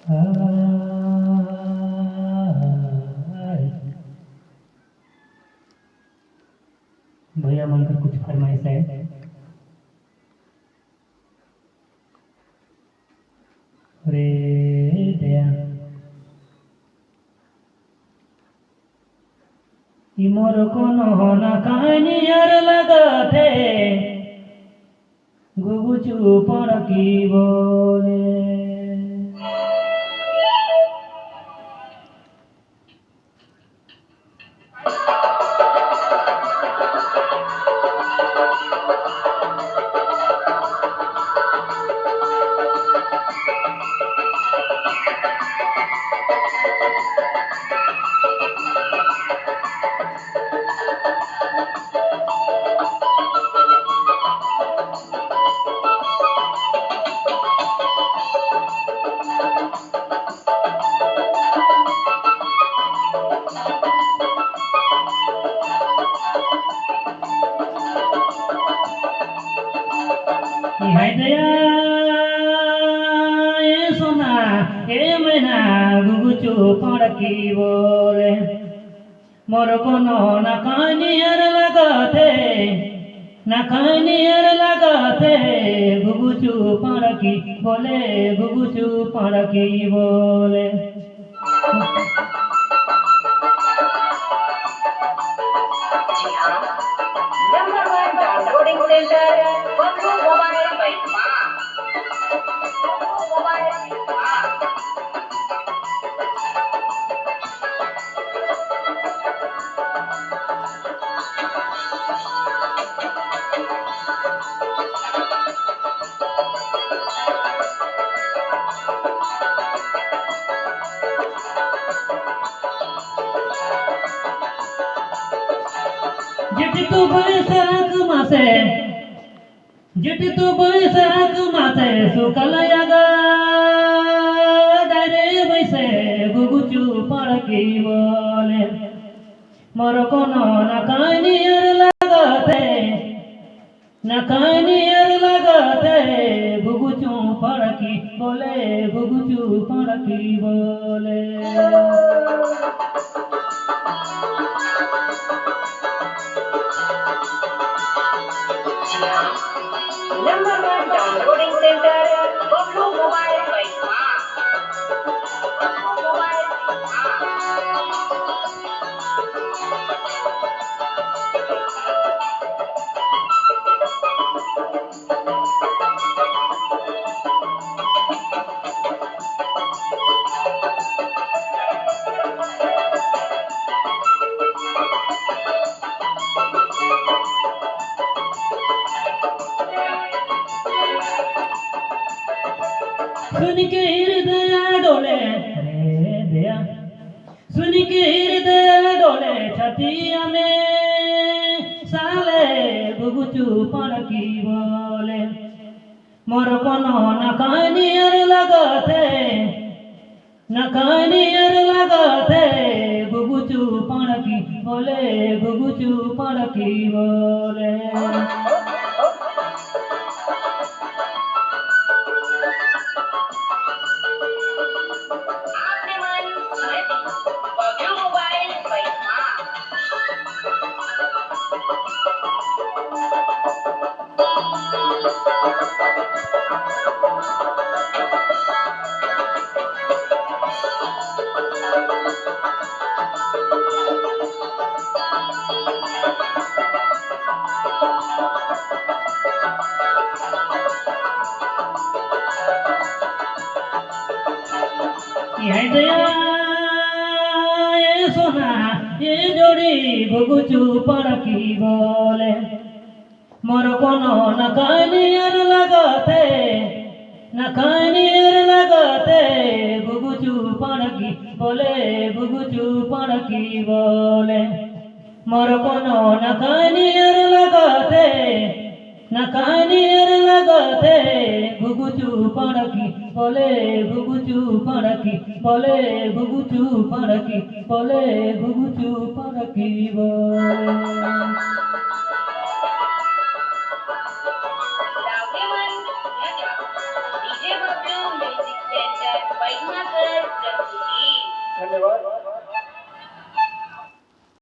भैया मनकर कुछ फरमाइश है। रे दया मोर कोनो ना कहानी यार लगाते गुगु चुप की बोले दया ए सोना ए मैना गुगु चुप की बोले मोर कोनो ना कहानियर लगाते ना कहानियर लगाते गुगु चुप की बोले गुगु चुप की बोले number 1 downloading centre Bablu mobile by मां मोबाइल जिट तू बैसाख मासे सुकल यागा डायरे बैसे गुगु चुप की बोले मोर कोनो ना कहानियर लगाते ना कहानियर लगाते गुगु चुप की बोले गुगु चुप की बोले number 1 downloading centre Bablu mobile by मां मोबाइल सुन के हृदय डोले रे दया सुन के हृदय डोले छतिया में साले गुगु चुप की बोले मोर कोनो ना कहानियर लगाते ना कहानियर लगाते गुगु चुप की बोले गुगु चुप की बोले बबलू मोबाइल by मां दया ए सोना ए जोड़ी गुगु चुप की बोले मोर कोनो ना कहानियर लगाते ना कहानियर लगाते गुगु चुप की बोले गुगु चुप की बोले मोर कोनो ना कहानियर लगाते ना कहानियर लगाते गुगु चुप की बोले गुगु चुप की बोले गुगु चुप की बोले गुगु चुप की बोले DJ Bablu music centre by मां धन्यवाद।